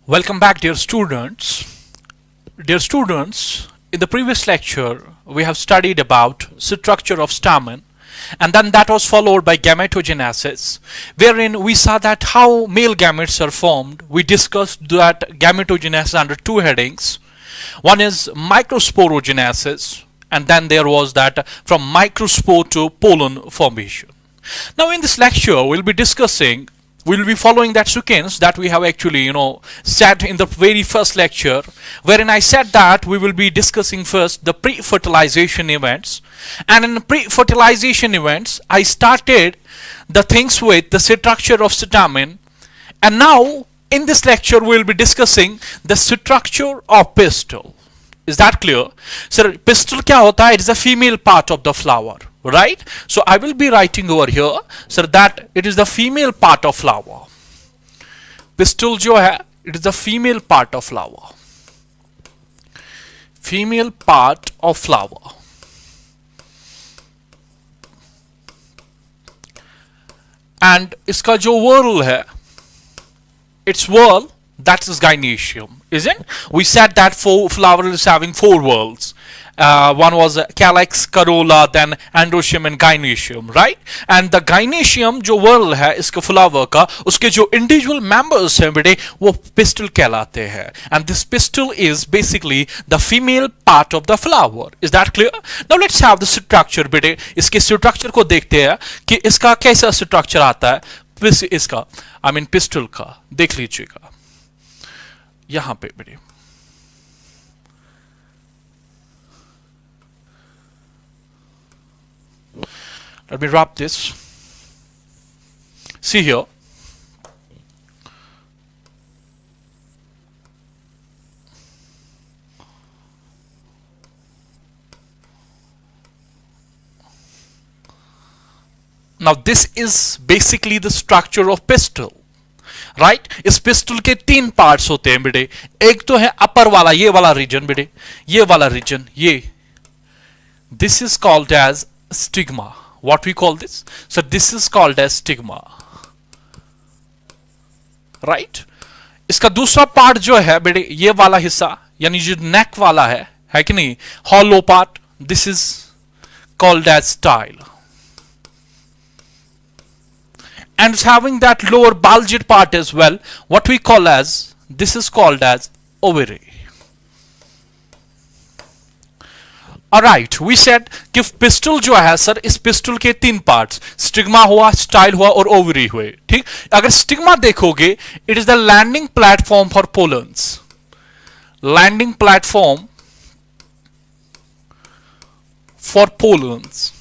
Welcome back, dear students. Dear students, in the previous lecture, we have studied about structure of stamen, and then that was followed by gametogenesis, wherein we saw that how male gametes are formed. We discussed that gametogenesis under two headings. One is microsporogenesis, and then there was that from microspore to pollen formation. Now, in this lecture, we'll be following that sequence that we have actually said in the very first lecture, wherein I said that we will be discussing first the pre-fertilization events, and in pre-fertilization events I started the things with the structure of stamen, and now in this lecture we will be discussing the structure of pistil. Is that clear? So pistil क्या होता है? It is a female part of the flower, right? So I will be writing over here so that it is the female part of flower. Pistil जो है, it is the female part of flower. Female part of flower. And इसका जो whorl है, its whorl, that is gynoecium, isn't? We said that flower is having four whorls. One was calyx, corolla, then androecium and gynoecium, right? And the gynoecium जो whorl है इसके flower का, उसके जो individual members हैं बेटे वो pistil कहलाते हैं. And this pistil is basically the female part of the flower. Is that clear? Now let's have the structure बेटे. इसके structure को देखते हैं कि इसका कैसा structure आता है. इसका pistil का देख लीजिएगा यहां पे बेटे. Let me wrap this. See here. Now this is basically the structure of pistil. Right इस पिस्टल के तीन पार्ट्स होते हैं बेटे. एक तो है अपर वाला, ये वाला रीजन बेटे, ये वाला रीजन, ये this is called as stigma. What we call this? Sir this is called as stigma, right. इसका दूसरा पार्ट जो है बेटे, ये वाला हिस्सा यानी जो नेक वाला है कि नहीं, hollow part, this is called as style. And it's having that lower bulged part as well, what we call as, this is called as ovary. Alright, we said कि pistil जो है सर, इस pistil के तीन parts, stigma हुआ, style हुआ और ovary हुए. ठीक, अगर stigma देखोगे, it is the landing platform for pollens. Landing platform for pollens.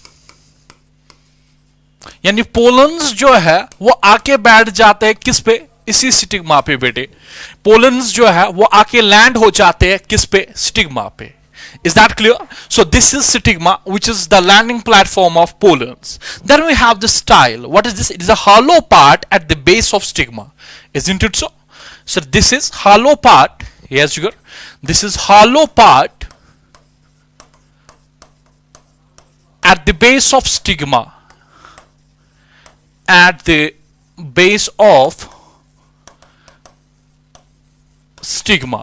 यानी पोलन्स जो है वो आके बैठ जाते हैं किस पे? इसी स्टिग्मा पे बेटे. पोलन्स जो है वो आके लैंड हो जाते हैं किस पे? स्टिग्मा पे. Is that clear? So this is stigma, which is the landing platform of pollens. Then we have the style. What is this? It is a hollow part at the base of stigma. Isn't it so? So this is hollow part. Yes, sugar. This is hollow part at the base of stigma. At the base of stigma.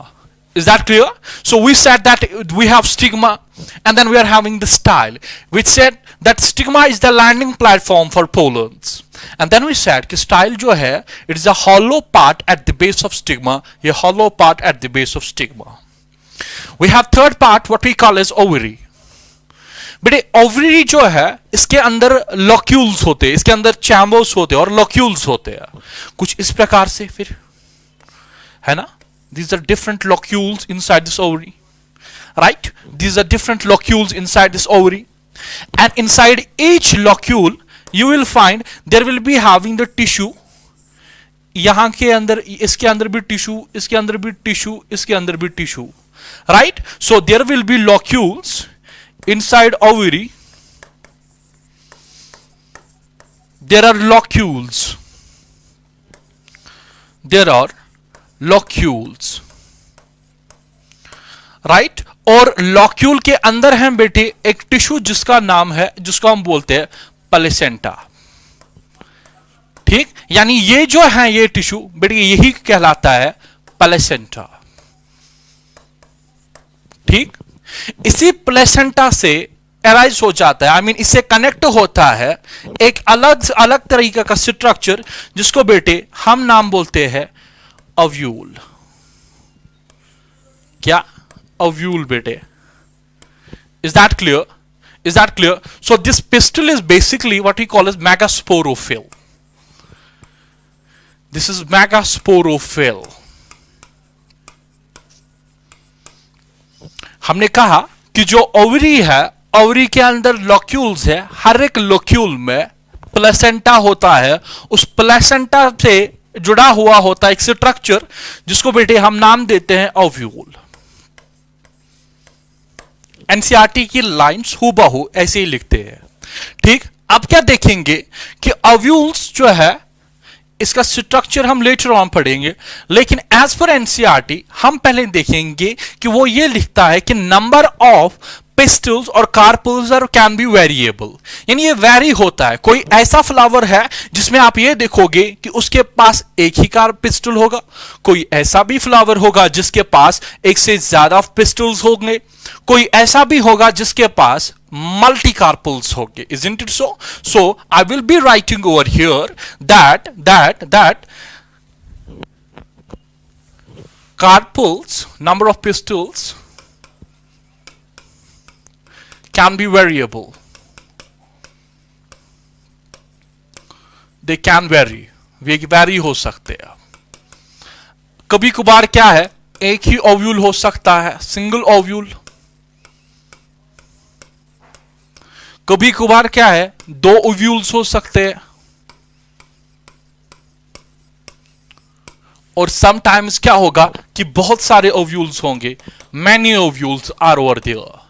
Is that clear? So we said that we have stigma and then we are having the style. We said that stigma is the landing platform for pollens. And then we said कि style जो है, it is a hollow part at the base of stigma. A hollow part at the base of stigma. We have third part, what we call as ovary. बेटे ovary जो है इसके अंदर locules होते हैं, इसके अंदर चैम्बर्स होते हैं और लॉक्यूल्स होते हैं कुछ इस प्रकार से, फिर है ना. These are different locules inside this ovary, right? These are different locules inside this ovary, and inside each locule you will find there will be having the tissue. यहां के अंदर, इसके अंदर भी टिश्यू, इसके अंदर भी टिश्यू, इसके अंदर भी tissue, right? So there will be locules inside ovary. There are locules. There are locules, right? और लॉक्यूल के अंदर है बेटे एक टिश्यू जिसका नाम है, जिसको हम बोलते हैं प्लेसेंटा. ठीक, यानी ये जो है ये टिश्यू बेटे यही कहलाता है प्लेसेंटा। ठीक, इसी प्लेसेंटा से एराइज हो जाता है, आई मीन इससे कनेक्ट होता है एक अलग अलग तरीके का स्ट्रक्चर जिसको बेटे हम नाम बोलते हैं ओव्यूल। क्या? ओव्यूल बेटे। Is that clear? Is that clear? So this pistil is basically what we call as megasporophyll. This is megasporophyll. हमने कहा कि जो ओवरी है, ओवरी के अंदर लोक्यूल्स है, हर एक लोक्यूल में प्लेसेंटा होता है, उस प्लेसेंटा से जुड़ा हुआ होता है एक स्ट्रक्चर जिसको बेटे हम नाम देते हैं ओव्यूल। एनसीईआरटी की लाइंस हूबहू ऐसे ही लिखते हैं। ठीक, अब क्या देखेंगे कि ओव्यूल्स जो है इसका स्ट्रक्चर हम लेटर ऑन पढ़ेंगे, लेकिन एज पर एनसीईआरटी हम पहले देखेंगे कि वो ये लिखता है कि नंबर ऑफ पिस्टल्स और carpels are can be variable, यानी ये वेरी होता है। कोई ऐसा फ्लावर है जिसमें आप ये देखोगे कि उसके पास एक ही पिस्टल होगा, कोई ऐसा भी फ्लावर होगा जिसके पास एक से ज्यादा पिस्टल्स होंगे, कोई ऐसा भी होगा जिसके पास मल्टी कार्पल्स होंगे। Isn't it so? So I will be writing over here that carpels, number of pistils can be variable. They can vary. वे वैरी हो सकते हैं। कभी कभार क्या है, एक ही ओव्यूल हो सकता है, सिंगल ओव्यूल। कभी कभार क्या है, दो ओव्यूल्स हो सकते हैं, और समटाइम्स क्या होगा कि बहुत सारे ओव्यूल्स होंगे। Many ovules are over there.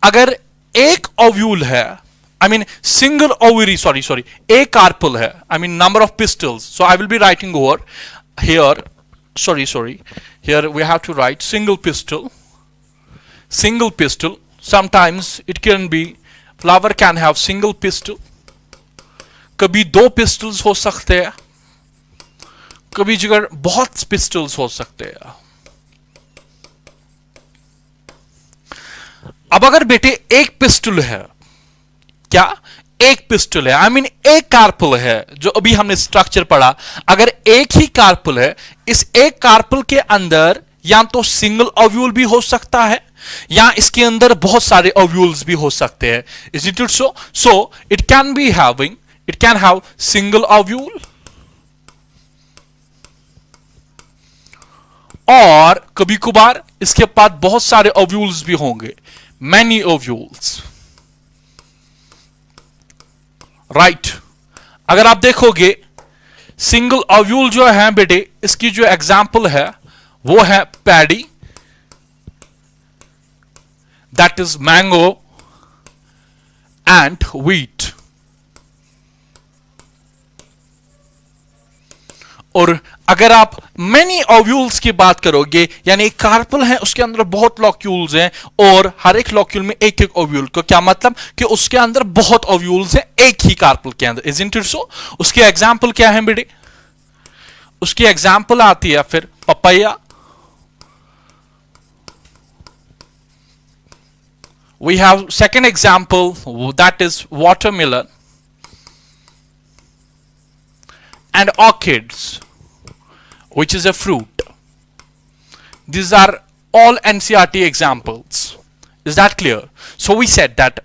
अगर एक ओव्यूल है, I mean single ovary, sorry एक कार्पल है, I mean number of pistils, so I will be writing over here, sorry here we have to write single pistil. Single pistil, sometimes it can be flower can have single pistil, कभी दो pistols हो सकते हैं, कभी जगह बहुत pistols हो सकते हैं। अब अगर बेटे एक पिस्टल है, क्या एक पिस्टल है, आई मीन एक कार्पल है, जो अभी हमने स्ट्रक्चर पढ़ा, अगर एक ही कार्पल है, इस एक कार्पल के अंदर या तो सिंगल ओव्यूल भी हो सकता है या इसके अंदर बहुत सारे ओव्यूल्स भी हो सकते हैं। Is it so? So it can be having, it can have single ovule, और कभी कभार इसके पास बहुत सारे ओव्यूल्स भी होंगे, मैनी ओव्यूल्स। राइट, अगर आप देखोगे सिंगल ओव्यूल जो है बेटे, इसकी जो एग्जाम्पल है वो है paddy, that is mango and wheat। और अगर आप many ovules की बात करोगे, यानी एक कार्पल है उसके अंदर बहुत लॉक्यूल्स हैं और हर एक लॉक्यूल में एक एक ओव्यूल, को क्या मतलब कि उसके अंदर बहुत ओव्यूल्स हैं एक ही कार्पल के अंदर। Isn't it so? उसकी एग्जाम्पल क्या है बेटे? उसकी एग्जाम्पल आती है फिर papaya, we have second example, that is watermelon and orchids, which is a fruit. These are all NCERT examples. Is that clear? So we said that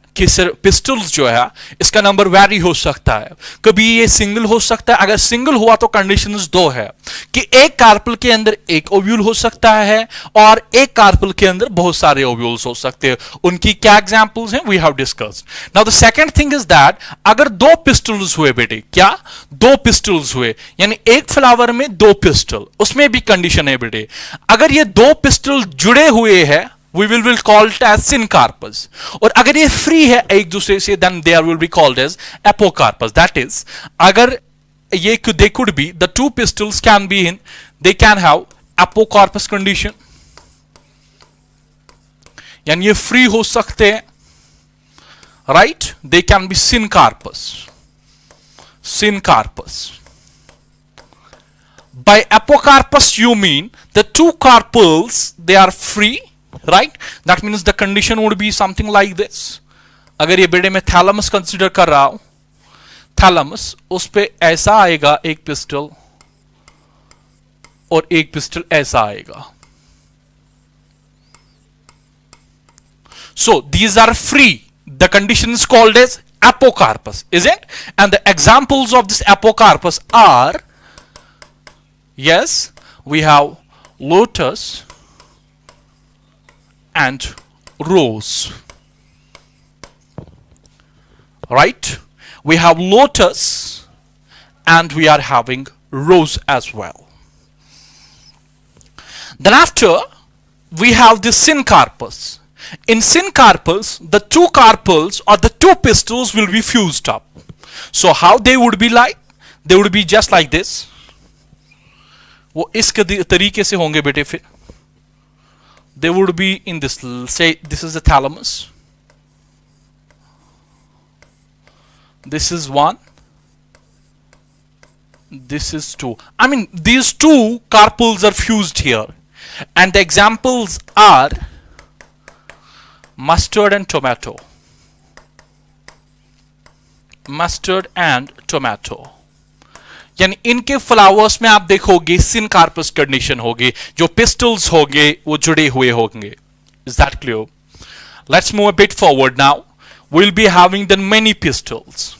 pistols जो है इसका नंबर वैरी हो सकता है, कभी ये सिंगल हो सकता है। अगर सिंगल हुआ तो कंडीशंस दो है कि एक कार्पल के अंदर एक ओव्यूल हो सकता है और एक कार्पल के अंदर बहुत सारे ओव्यूल्स हो सकते हैं। उनकी क्या एग्जांपल्स हैं, we have discussed. Now the second thing is that अगर दो पिस्टल्स हुए बेटे, क्या दो पिस्टल्स हुए, यानी एक फ्लावर में दो पिस्टल, उसमें भी कंडीशन है बेटे, अगर ये दो पिस्टल जुड़े हुए हैं we will call it as syncarpus, और अगर ये फ्री है एक दूसरे से then there will be called as apocarpus। that is अगर ये they could be the two pistils can be in, they can have apocarpus condition, यानी ये फ्री हो सकते हैं, right? they can be syncarpus। by apocarpus you mean the two carpels, they are free, right? That means the condition would be something like this. अगर ये बेटे में thalamus consider कर रहा हूं, थैलमस उस पे ऐसा आएगा एक पिस्टल और एक पिस्टल ऐसा आएगा. So these are free. The condition is called as apocarpus, is it? And the examples of this apocarpus are, yes, we have lotus and rose, right? We have lotus and we are having rose as well. Then after we have the syncarpus. In syncarpus, the two carpels or the two pistils will be fused up. So how they would be like? They would be just like this. वो इस तरीके से होंगे बेटे फिर. They would be in this, say this is the thalamus. This is one. This is two. I mean, these two carpels are fused here. And the examples are mustard and tomato. Mustard and tomato. यानी इनके flowers में आप देखोगे syncarpous condition होगी, जो pistols होंगे वो जुड़े हुए होंगे. Is that clear? Let's move a bit forward now. We'll be having then many pistils.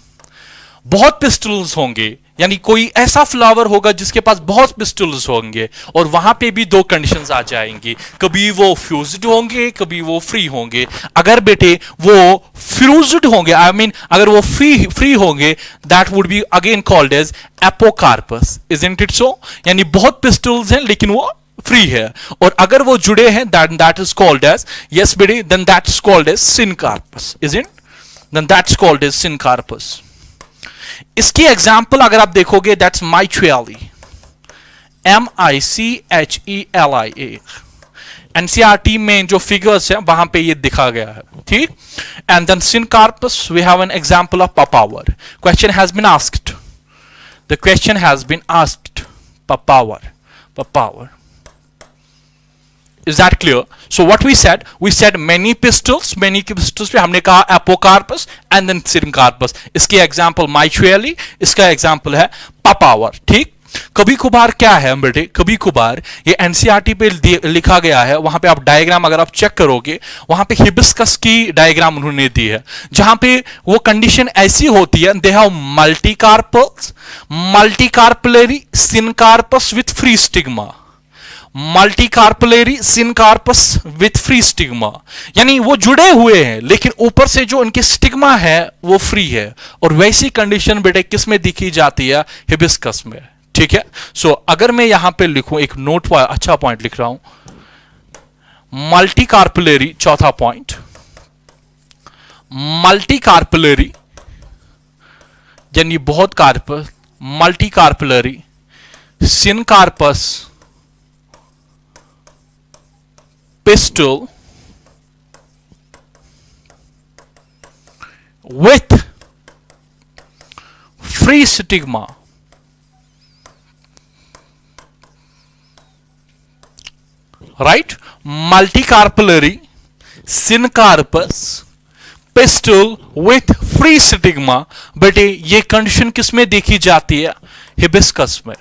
बहुत पिस्टल्स होंगे, यानी कोई ऐसा फ्लावर होगा जिसके पास बहुत पिस्टल्स होंगे और वहां पे भी दो कंडीशंस आ जाएंगी. कभी वो फ्यूज्ड होंगे, कभी वो फ्री होंगे. अगर बेटे वो फ्यूज्ड होंगे, आई मीन अगर वो फ्री होंगे, that would be again called as apocarpous. Isn't it so? यानी बहुत पिस्टल्स हैं लेकिन वो फ्री है. और अगर वो जुड़े हैं, that is called as, yes बेटे, then that is called as syncarpous. Isn't? Then that's called as syncarpous. इसकी एग्जाम्पल अगर आप देखोगे, दैट्स माइचुएली, MICHELIA. एनसीईआरटी में जो फिगर्स है वहां पे ये दिखा गया है, ठीक. And then syncarpous, we have an example of papaver. Question has been asked. The question has been asked. Papaver. Is that clear? So what we said many pistils पे हमने कहा apocarpus and then syncarpus. इसकी example माइचुएली, इसका example है papaver, ठीक. कभी कभार क्या है बेटे, कभी कभार ये एनसीईआरटी पे लिखा गया है, वहां पे आप डायग्राम अगर आप चेक करोगे, वहां पे हिबिस्कस की डायग्राम उन्होंने दी है, जहां पे वो कंडीशन ऐसी होती है, they have multicarpels, multicarpellary syncarpous with free stigma. Multicarpellary syncarpous with free stigma, यानी वो जुड़े हुए हैं लेकिन ऊपर से जो उनके स्टिग्मा है वो फ्री है. और वैसी कंडीशन बेटे किस में दिखी जाती है? हिबिस्कस में, ठीक है. सो अगर मैं यहां पे लिखूं, एक नोट पर अच्छा पॉइंट लिख रहा हूं, मल्टीकार्पलरी, चौथा पॉइंट, मल्टीकार्पलरी यानी बहुत carpel, multicarpellary syncarpous pistil with free stigma. Right? Multicarpellary syncarpus pistil with free stigma. बेटे ये कंडीशन किस में देखी जाती है? हिबिस्कस में.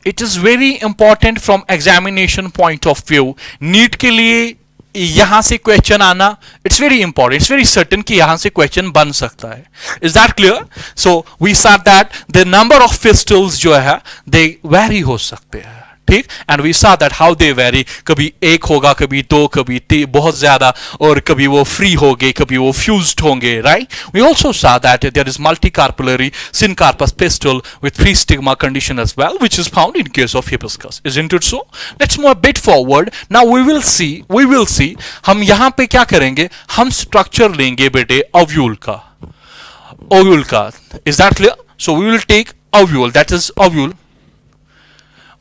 It is very important from examination point of view. NEET के लिए यहां से क्वेश्चन आना, it's very important, it's very certain कि यहां से क्वेश्चन बन सकता है. Is that clear? So we saw that the number of pistils जो है दे वेरी हो सकते हैं, ठीक. And we saw that how they vary, कभी एक होगा, कभी दो, कभी बहुत ज्यादा, और कभी वो फ्री होंगे, कभी वो फ्यूज्ड होंगे, right. We also saw that there is multicarpellary syncarpus pistil with free stigma condition as well, which is found in case of hibiscus. Isn't it so? Let's move a bit forward. Now we will see हम यहां पे क्या करेंगे, हम structure लेंगे बेटे ovule का. Is that clear? So we will take ovule, that is ovule.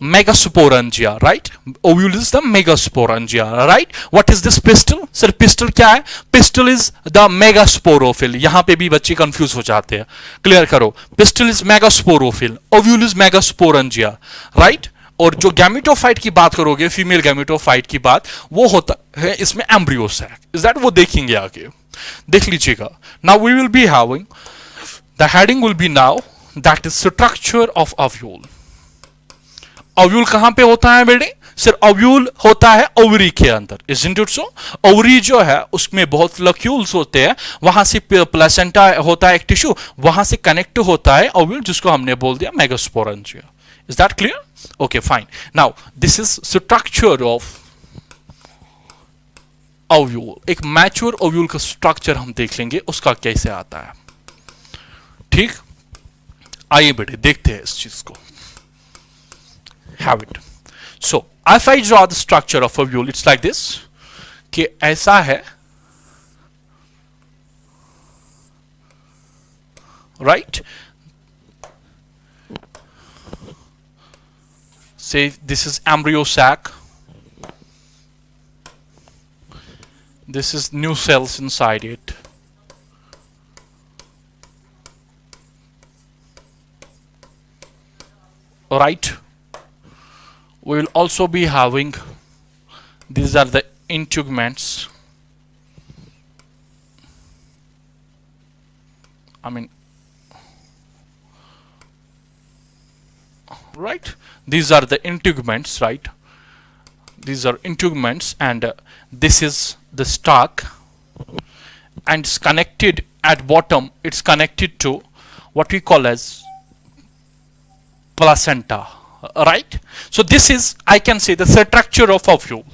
megasporangia, right? Ovule is the megasporangia, right? What is this pistil? Sir, pistil क्या है? Pistil is the megasporophyll. यहां पे भी बच्चे कंफ्यूज हो जाते हैं, क्लियर करो. Pistil is megasporophyll, ovule is megasporangia, right? और जो गैमेटोफाइट की बात करोगे, फीमेल गैमेटोफाइट की बात, वो होता है इसमें एम्ब्रियो सैक. Is that? वो देखेंगे आगे, देख लीजिएगा. Now we will be having the heading will be now that is structure of ovule. Ovule कहां पे होता है बेटे? सर, ओव्यूल होता है ओवरी के अंदर. Isn't it so? ओवरी जो है उसमें बहुत लक्यूल्स होते हैं, वहां से प्लेसेंटा होता है एक टिश्यू, वहां से कनेक्ट होता है ओव्यूल, जिसको हमने बोल दिया megasporangia. Is that clear? Okay, fine. Now, this is structure of ovule. एक mature ovule का structure हम देख लेंगे, उसका कैसे आता है. ठीक, आइए बेटे देखते हैं इस चीज को. Have it. So, if I draw the structure of ovule, it's like this. कि ऐसा है, right? Say this is embryo sac, this is new cells inside it, right? We will also be having, these are the integuments, I mean, right? These are the integuments, right? These are integuments, and this is the stalk, and it's connected at bottom. It's connected to what we call as placenta, right? So this is, I can say, the structure of ovule,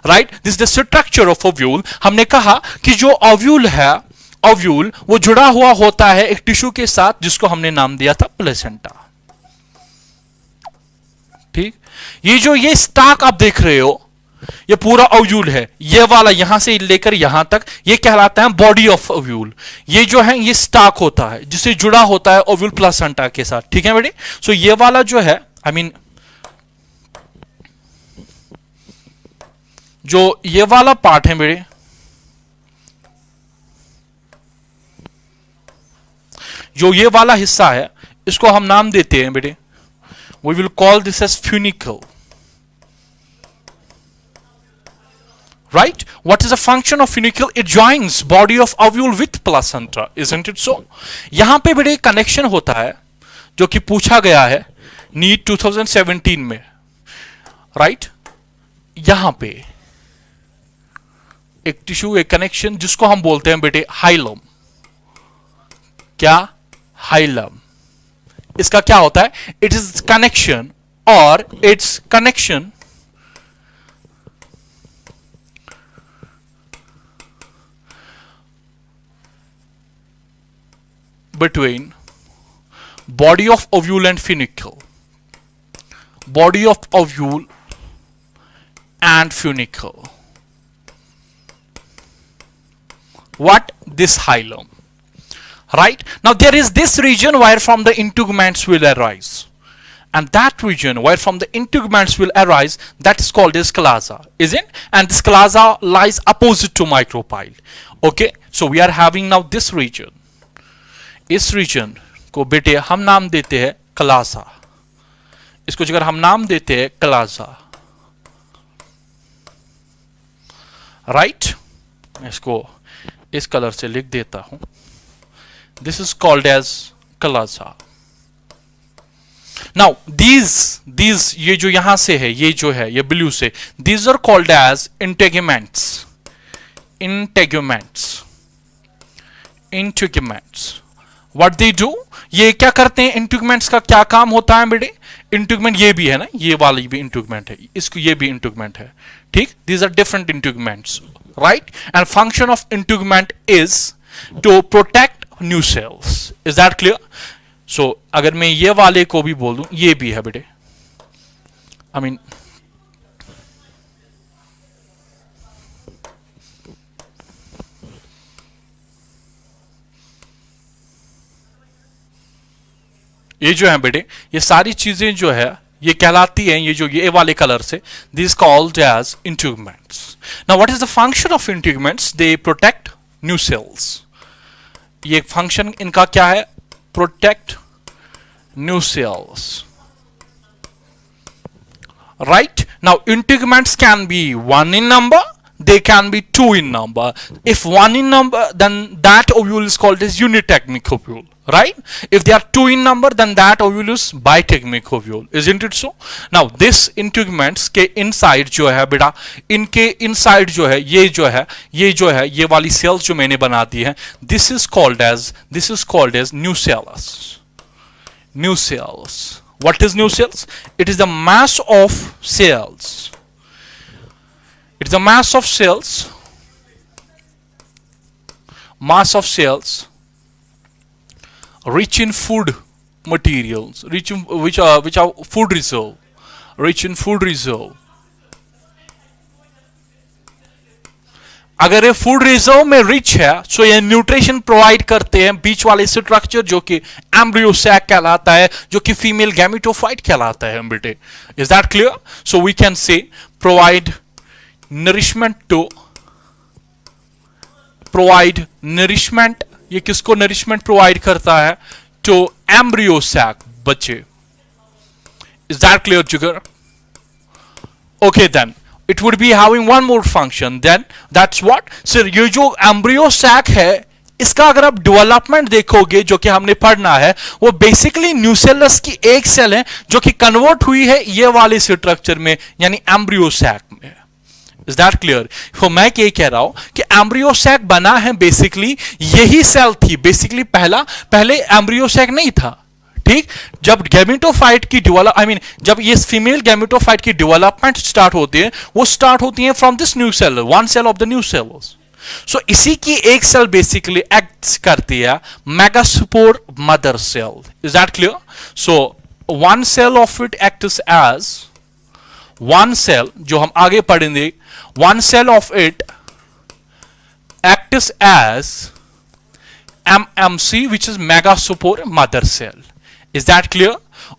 right? This is the structure of ovule. हमने कहा कि जो ovule है, ovule वो जुड़ा हुआ होता है एक टिश्यू के साथ, जिसको हमने नाम दिया था प्लेसेंटा. ठीक, ये स्टाक आप देख रहे हो, ये पूरा ओव्यूल है. ये वाला यहां से लेकर यहां तक, ये कहलाता है बॉडी ऑफ ओव्यूल. ये जो है ये स्टाक होता है, जिससे जुड़ा होता है ओव्यूल प्लासेंटा के साथ. ठीक है बेटे? सो ये वाला जो है, आई मीन जो ये वाला पार्ट है बेटे, जो ये वाला हिस्सा है, इसको हम नाम देते हैं बेटे, we will call this as funicle, right? What is the function of funicle? It joins body of ovule with placenta, isn't it so? यहां पे बड़े कनेक्शन होता है, जो कि पूछा गया है नीट 2017 में, राइट? यहां पे एक टिश्यू, एक कनेक्शन, जिसको हम बोलते हैं बेटे हाइलम. क्या? हाइलम. इसका क्या होता है? इट इज कनेक्शन, और it's connection between body of ovule and funicle, body of ovule and funicle. What? This hilum, right? Now there is this region where from the integuments will arise, and that region where from the integuments will arise, that is called as claza, isn't? And this claza lies opposite to micropyle. Okay, so we are having now this region. इस reason को बेटे हम नाम देते हैं क्लासा. इसको अगर हम नाम देते हैं क्लासा, राइट? मैं इसको इस कलर से लिख देता हूं. दिस इज कॉल्ड एज क्लासा. नाउ दीज ये जो यहां से है, ये जो है ये ब्लू से, these are called as integuments. What they do? ये क्या करते हैं? इंटेगुमेंट्स का क्या काम होता है बेटे? इंटेगुमेंट ये भी है ना, ये वाली भी इंटेगुमेंट है, इसको ये भी इंटेगुमेंट है. ठीक, these are different integuments, right? And function of integument is to protect nucellus. Is that clear? So अगर मैं ये वाले को भी बोल दूं, ये भी है बेटे, आई मीन ये जो है बेटे, ये सारी चीजें जो है ये कहलाती है, ये जो ये वाले कलर से, this called as integuments. Now what is the function of integuments? They protect nucellus. ये फंक्शन इनका क्या है? Protect nucellus. Right? Now integuments can be one in number, they can be two in number. If one in number, then that ovule is called as unitechnic ovule, right? If they are two in number, then that ovule is bitechnic ovule, isn't it so? Now this integuments के inside जो है बेटा, इनके inside जो है, ये वाली cells जो मैंने बना दी है, this is called as nucellus. Nucellus. What is nucellus? It is the mass of cells. It is the mass of cells. Mass of cells rich in food materials, which are food reserve, rich in food reserve. अगर ये food reserve में rich है, सो ये nutrition provide करते हैं बीच वाले structure जो कि एम्ब्रियो सैक कहलाता है, जो कि फीमेल गैमेटोफाइट कहलाता है बेटे. Is that clear? So we can say provide nourishment. ये किसको नरिशमेंट प्रोवाइड करता है? टू एम्ब्रियो सैक बच्चे. इज दैट क्लियर जिगर? Okay then it would be having one more function, then that's what. So ये जो एम्ब्रियो सैक है, इसका अगर आप डेवलपमेंट देखोगे जो कि हमने पढ़ना है, वो बेसिकली न्यूसेलस की एक सेल है जो कि कन्वर्ट हुई है ये वाले स्ट्रक्चर में, यानी एम्ब्रियो सैक में. Is that clear? तो मैं ये कह रहा हूं कि एम्ब्रियो सैक बना है बेसिकली, यही सेल थी बेसिकली. पहले एम्ब्रियो सैक नहीं था, ठीक? जब गैमेटोफाइट की जब ये फीमेल गैमेटोफाइट की डेवलपमेंट स्टार्ट होती है, वो स्टार्ट होती है from this nucellus, one cell of the nucellus. So इसी की एक सेल बेसिकली एक्ट करती है megaspore mother cell. Is that clear? So one cell of it acts as one cell, जो हम आगे पढ़ेंगे, one cell of it acts as MMC, which is megaspore mother cell. Is that clear?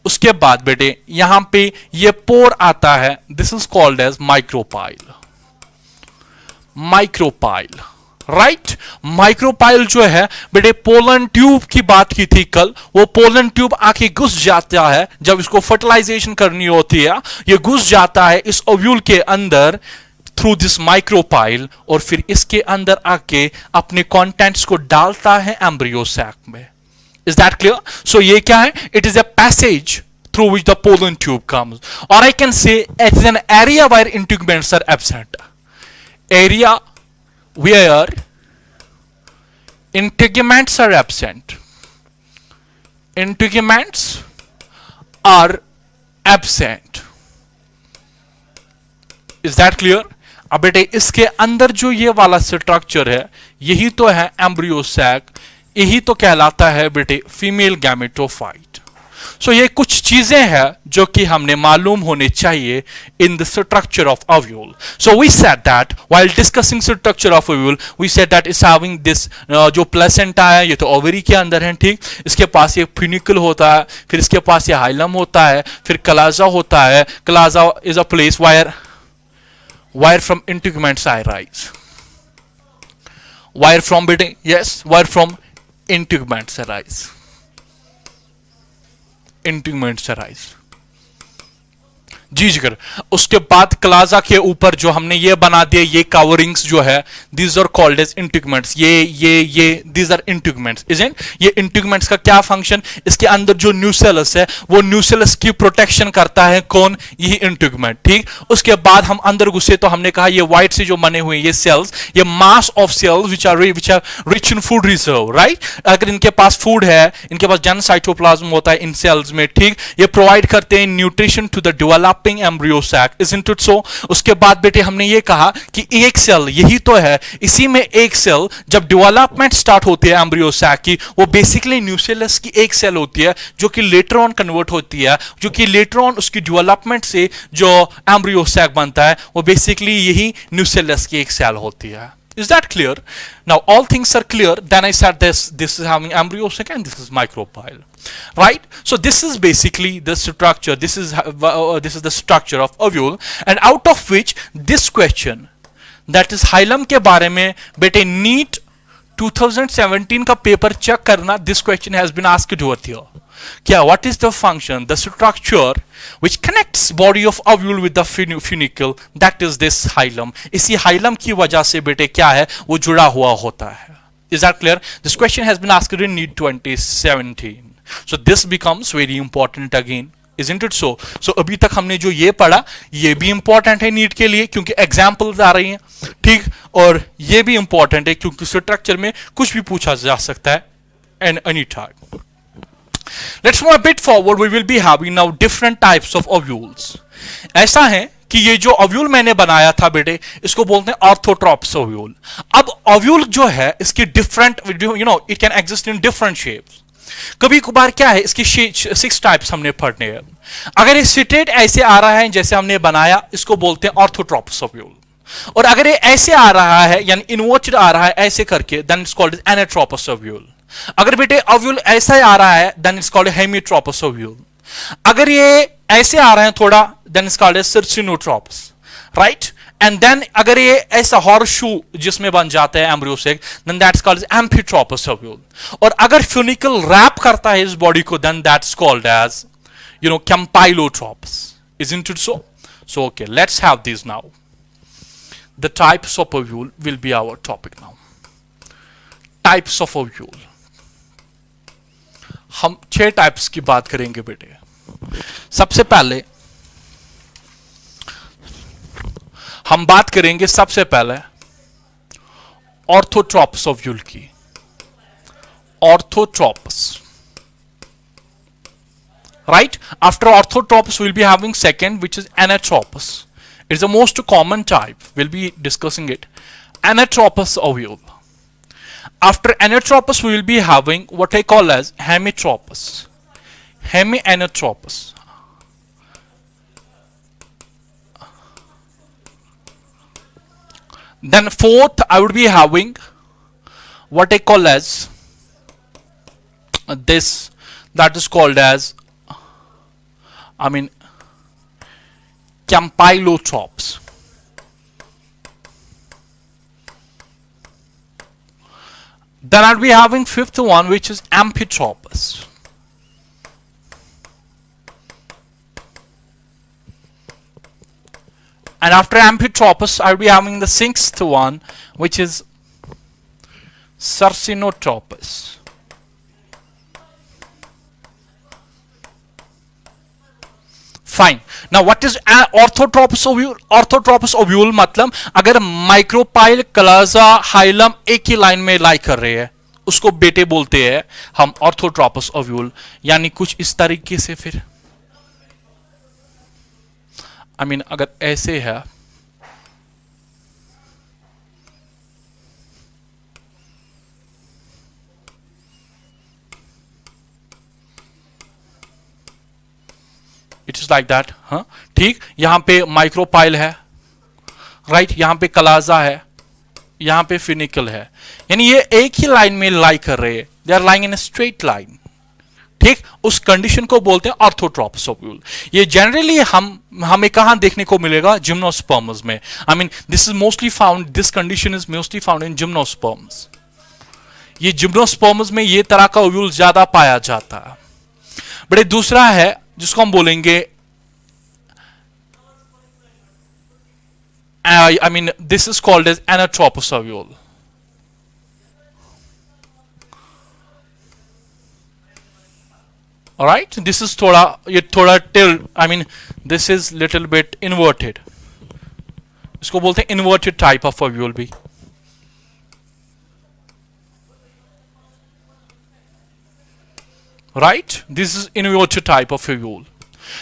उसके बाद बेटे यहां पे ये पोर आता है, this is called as micropyle. Micropyle, right? Micropyle जो है बेटे, पोलन ट्यूब की बात की थी कल, वो पोलन ट्यूब आके घुस जाता है जब इसको फर्टिलाइजेशन करनी होती है, ये घुस जाता है इस ओव्यूल के अंदर थ्रू दिस माइक्रोपाइल, और फिर इसके अंदर आके अपने कंटेंट्स को डालता है एम्ब्रियो सैक में. Is that clear? So ये क्या है? It is a passage through which the pollen tube comes, or I can say it is an area where integuments are absent. Area where integuments are absent. Integuments are absent. Is that clear? अब बेटे इसके अंदर जो ये वाला structure है, यही तो है एम्ब्रियो सैक, यही तो कहलाता है बेटे फीमेल गैमेटोफाइट. सो ये कुछ चीजें हैं जो कि हमने मालूम होने चाहिए in the structure of ovule. So we said that while discussing structure of ovule, we said that is having this, जो प्लेसेंटा है ये तो ओवरी के अंदर है, ठीक? इसके पास ये फ्यूनिकल होता है, फिर इसके पास ये हाइलम होता है, फिर क्लाजा होता है. Chalaza is a place where from integuments arise. Where from बेटे? Yes, where from integuments arise. Integuments arise. जी जिगर. उसके बाद क्लाजा के ऊपर जो हमने ये बना दिया, ये कवरिंग्स जो है, these are called as integuments. ये दीज आर इंटीग्यूमेंट्स. इजंट? ये इंटीग्यूमेंट्स का क्या फंक्शन? इसके अंदर जो न्यूसेलस है, वो न्यूसेलस की प्रोटेक्शन करता है. कौन? यही इंटीग्यूमेंट, ठीक? उसके बाद हम अंदर घुसे तो हमने कहा ये व्हाइट से जो बने हुए ये सेल्स, ये mass of cells which are rich in food reserve, right? अगर इनके पास फूड है, इनके पास जन साइटोप्लाज्म होता है इन सेल्स में, ठीक? ये प्रोवाइड करते हैं nutrition to the develop embryo sac. isn't it so? उसके बाद बेटे हमने ये कहा कि एक सेल, यही तो है, इसी में एक सेल जब डेवलपमेंट स्टार्ट होती है एम्ब्रियो सैक की, वो बेसिकली न्यूसेलस की एक सेल होती है जो कि लेटर ऑन कन्वर्ट होती है, जो कि लेटर ऑन उसकी डेवलपमेंट से जो एम्ब्रियो सैक बनता है, वो बेसिकली यही न्यूसेलस की एक सेल होती है. Is that clear? Now all things are clear. Then I said this is having embryostic and this is micropyle, right? So this is basically the structure. This is the structure of ovule, and out of which this question, that is hilum के बारे में बेटे NEET 2017 का paper check करना, this question has been asked over here. क्या what is the function, the structure which connects body of ovule with the funicle, that is this hilum. इसी hilum की वजह से बेटे क्या है वो जुड़ा हुआ होता है. Is that clear? This question has been asked in NEET 2017. So this becomes very important again. Isn't it so? So अभी तक हमने जो ये पढ़ा ये भी इंपॉर्टेंट है नीट के लिए क्योंकि एग्जाम्पल्स आ रही हैं, ठीक, और ये भी इंपॉर्टेंट है क्योंकि स्ट्रक्चर में कुछ भी पूछा जा सकता है and any time. Let's move a bit forward. We will be having now different types of ovules. ऐसा है कि ये जो ओव्यूल मैंने बनाया था बेटे इसको बोलते हैं ऑर्थोट्रॉप्स ओव्यूल. अब ओव्यूल जो है इसकी different, you know, it can exist in different shapes. कभी कभार क्या है इसकी 6 टाइप्स हमने पढ़ने हैं. अगर ये स्ट्रेट ऐसे आ रहा है जैसे हमने बनाया इसको बोलते हैं ऑर्थोट्रॉप्स ओव्यूल, और अगर ये ऐसे आ रहा है यानी इन्वर्टेड आ रहा है ऐसे करके then it's called anatropous ovule. अगर बेटे ओव्यूल ऐसा आ रहा है then it's called hemitropous ovule. अगर ये ऐसे आ रहे हैं थोड़ा then it's called circinotropous, right. And then अगर ये ऐसा हॉर्सशू जिसमें बन जाता है embryo sac then that's called amphitropous ovule. और अगर फ्यूनिकल रैप करता है इस बॉडी को then that's called as you know campylotropous. Isn't it so? So okay, let's have these now. The types of ovule will be our topic now. Types of ovule. हम 6 types की बात करेंगे बेटे. सबसे पहले हम बात करेंगे सबसे पहले ऑर्थोट्रॉपस ओव्यूल की. ऑर्थोट्रॉपस, right? After orthotropous we'll be having second which is anatropous. It's the most common type. We'll be discussing it. Anatropous ovule. After anatropous we will be having what I call as hemitropous. Hemianatropous. Then fourth I would be having what I call as this, that is called as campylotrops. Then I'll be having fifth one which is amphitropous. And after amphitropous I'll be having the sixth one which is sarcinotropous. Fine. Now what is orthotropous ovule? Orthotropous ovule मतलब अगर micropyle कलाजा hilum एक ही line में लाई कर रहे हैं उसको बेटे बोलते हैं हम ऑर्थोट्रोपस ओव्यूल. यानी कुछ इस तरीके से, फिर अगर ऐसे है इट इज लाइक दैट. हाँ ठीक, यहां पे माइक्रोपाइल है, राइट, यहां पे कलाजा है, यहां पे फिनिकल है, यानी ये एक ही लाइन में लाई कर रहे हैं. They are lying in a straight line. ठीक, उस कंडीशन को बोलते हैं ऑर्थोट्रोपस ओव्यूल. ये जनरली हमें कहां देखने को मिलेगा? जिम्नोस्पर्म्स में. This is mostly found, this condition is mostly found in gymnosperms. ये जिम्नोस्पर्म्स में ये तरह का ओव्यूल ज्यादा पाया जाता है. बड़े दूसरा है जिसको हम बोलेंगे this is called as anatropous ovule. All right, this is थोड़ा tilt, this is little bit inverted. इसको बोलते हैं inverted type of ovule भी. Right, this is inverted type of ovule.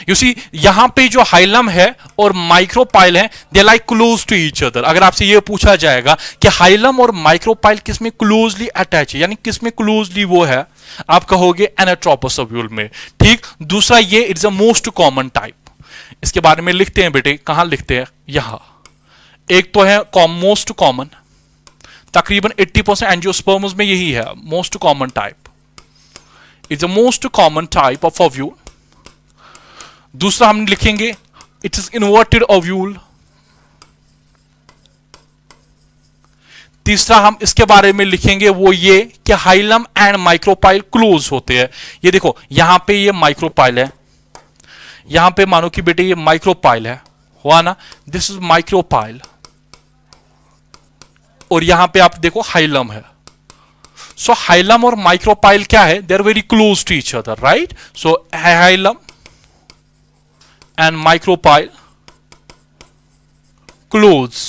You see, यहां पे जो हाइलम है और माइक्रोपाइल है they like close to each other. अगर आपसे ये पूछा जाएगा कि हाइलम और माइक्रोपाइल किसमें क्लोजली अटैच है, यानी किसमें क्लोजली वो है, आप कहोगे एनाट्रोपस ओव्यूल में. ठीक, दूसरा ये it's a most common type. इसके बारे में लिखते हैं बेटे, कहां लिखते हैं? यहां. एक तो है मोस्ट कॉमन, तकरीबन 80% एंजियोस्पर्म्स में यही है most common type, it's the most common type of ovule. दूसरा हम लिखेंगे इट इज इन्वर्टेड ओव्यूल। तीसरा हम इसके बारे में लिखेंगे वो ये कि हाइलम एंड माइक्रोपाइल क्लोज होते हैं। ये देखो यहां पे ये माइक्रोपाइल है, यहां पे मानो कि बेटे ये माइक्रोपाइल है, हुआ ना, दिस इज माइक्रोपाइल, और यहां पे आप देखो हाइलम है। सो हाइलम और माइक्रोपाइल क्या है, they are very close to each other, right. So hilum and micropyle close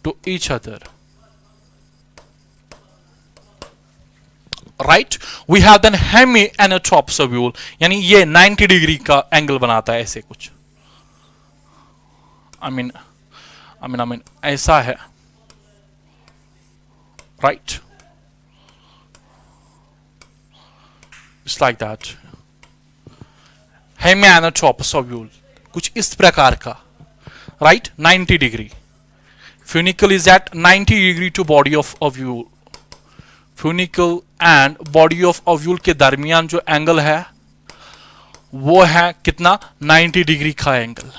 to each other, right? We have then hemianatropous ovule, यानी ये 90 डिग्री का एंगल बनाता है ऐसे कुछ, I mean ऐसा है, right? It's like that. Hemianatropous ovule कुछ इस प्रकार का, right? 90 degree. Funicle is at 90 degree to body of ovule. Funicle and body of ovule के दरमियान जो एंगल है वो है कितना, 90 डिग्री का एंगल।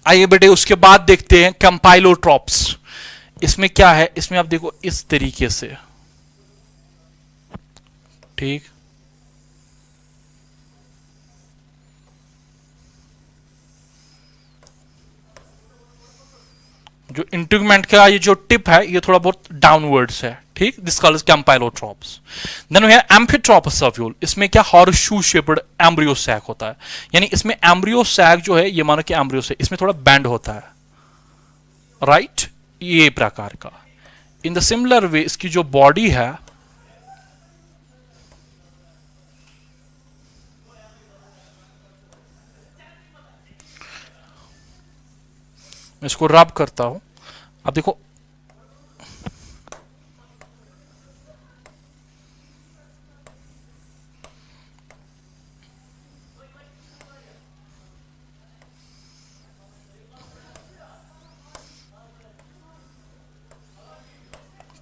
आइए बेटे उसके बाद देखते हैं कैम्पाइलोट्रॉप्स। इसमें क्या है, इसमें आप देखो इस तरीके से, ठीक, जो इंटीग्यूमेंट का ये जो टिप है ये थोड़ा बहुत डाउनवर्ड्स है, ठीक, this called campylotropous. Then we have amphitropous ovule. इसमें क्या हॉर्सशू शेप्ड एम्ब्रियो सैक होता है, यानी इसमें एम्ब्रियो सैक जो है ये मानो कि एम्ब्रियो से इसमें थोड़ा बैंड होता है, राइट, ये प्रकार का। इन द सिमिलर वे इसकी जो बॉडी है मैं इसको रब करता हूं, अब देखो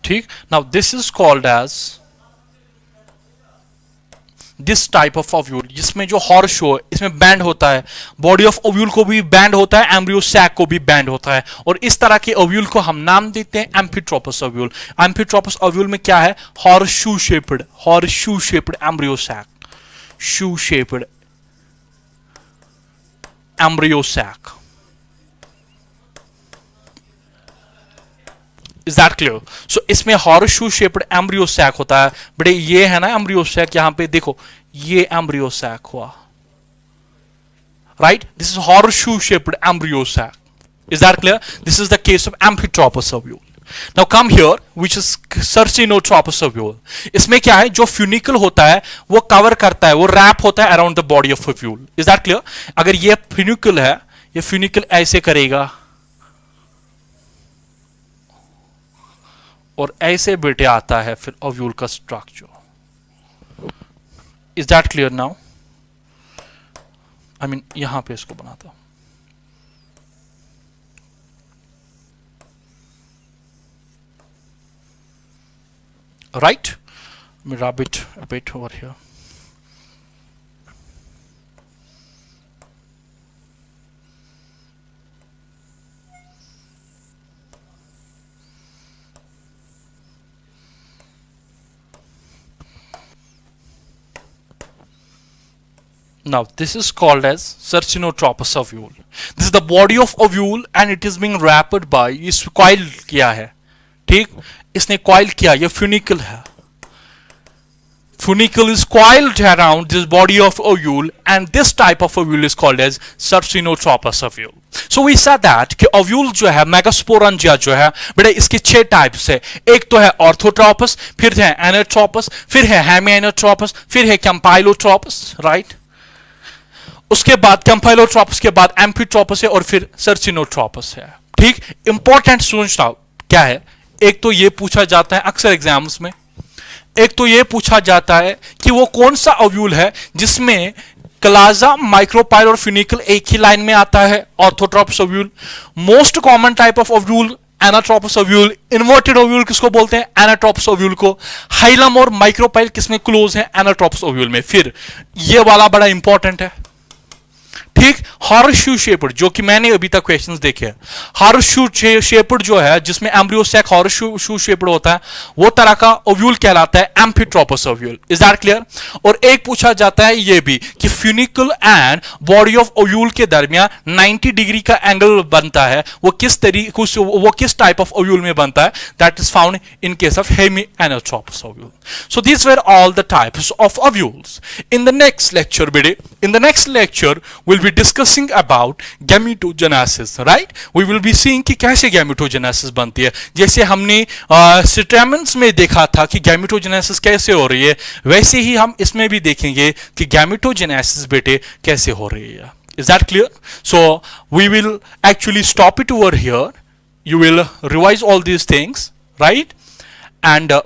ठीक। Now this is called as this type of ovule, जिसमें जो हॉर्सशू है इसमें बैंड होता है, बॉडी ऑफ ओव्यूल को भी बैंड होता है, एम्ब्रियो सैक को भी बैंड होता है, और इस तरह के ओव्यूल को हम नाम देते हैं एम्फिट्रोपस ओव्यूल। एम्फिट्रोपस ओव्यूल में क्या है, horseshoe shaped embryo sac, shoe shaped embryo sac. Is that clear? So इसमें हॉर्सशू शेप्ड एम्ब्रियो सैक होता है बेटे, ये है ना एम्ब्रियो सैक, यहां पे देखो ये एम्ब्रियो सैक हुआ, right, this is horseshoe shaped embryo sac. Is that clear? This is the case of amphitropous ovule. Now come here, which is Cercinotropous ovule. इसमें क्या है, जो फ्यूनिकल होता है वो कवर करता है, वो रैप होता है around the body of ovule. Is that clear? अगर ये फ्यूनिकल है, ये फ्यूनिकल ऐसे करेगा और ऐसे बेटे आता है फिर ओव्यूल का structure. Is that clear now? I mean यहां पे इसको बनाता हूं, राइट, मैं rub it a bit over here. Now this is called as Cercinotropous ovule. This is the body of ovule and it is being wrapped by, इस coil किया है, ठीक, इसने coil किया, ये funicle है, funicle is coiled around this body of ovule and this type of ovule is called as Cercinotropous ovule. So we said that कि ovule जो है मेगास्पोरेंजिया जो है बेटा इसके 6 टाइप्स है, एक तो है ऑर्थोट्रोपस, फिर है एनाट्रोपस, फिर है हेमिएनाट्रोपस, फिर है कैम्पाइलोट्रोपस, राइट, उसके बाद कैम्पाइलोट्रोपस के बाद एम्फिट्रोपस है और फिर सर्चिनोट्रोपस है, ठीक। इंपॉर्टेंट सोचना क्या है, एक तो ये पूछा जाता है अक्सर एग्जाम्स में, एक तो ये पूछा जाता है कि वो कौन सा ओव्यूल है जिसमें क्लाजा, माइक्रोपाइल और फ्यूनिकल एक ही लाइन में आता है, orthotropous ovule. Most common type of ovule anatropous ovule. Inverted ovule किसको बोलते हैं? एनाट्रोपस ओव्यूल को। हाइलम और माइक्रोपाइल किसमें क्लोज है? एनाट्रोपस ओव्यूल में। फिर ये वाला बड़ा इंपॉर्टेंट है, ठीक, हॉर्सशू शेप्ड, जो कि मैंने अभी तक क्वेश्चंस देखे हैं। हॉर्सशू शेप्ड जो है, जिसमें एम्ब्रियो सैक हॉर्सशू शेप्ड होता है, वो तरह का ओव्यूल कहलाता है एम्फिट्रोपस ओव्यूल। Is that clear? और एक पूछा जाता है ये भी कि funicle and body of ovule के दरमियान 90 डिग्री का एंगल बनता है, वो किस तरीके, वो किस टाइप ऑफ ओव्यूल में बनता है? That is found in case of hemi anatropous ovule. So these were all the types of ovules. In the next lecture, we'll be discussing about gametogenesis, right? We will be seeing कि कैसे gametogenesis बनती है। जैसे हमने stamens में देखा था कि gametogenesis कैसे हो रही है, वैसे ही हम इसमें भी देखेंगे कि gametogenesis बेटे कैसे हो रही है। Is that clear? So we will actually stop it over here. You will revise all these things, right? And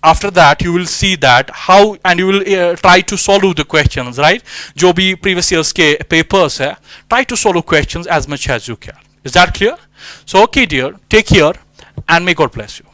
after that you will see that how, and you will try to solve the questions, right? जो भी previous years के papers है, try to solve questions as much as you can. Is that clear? So okay dear, take care and may God bless you.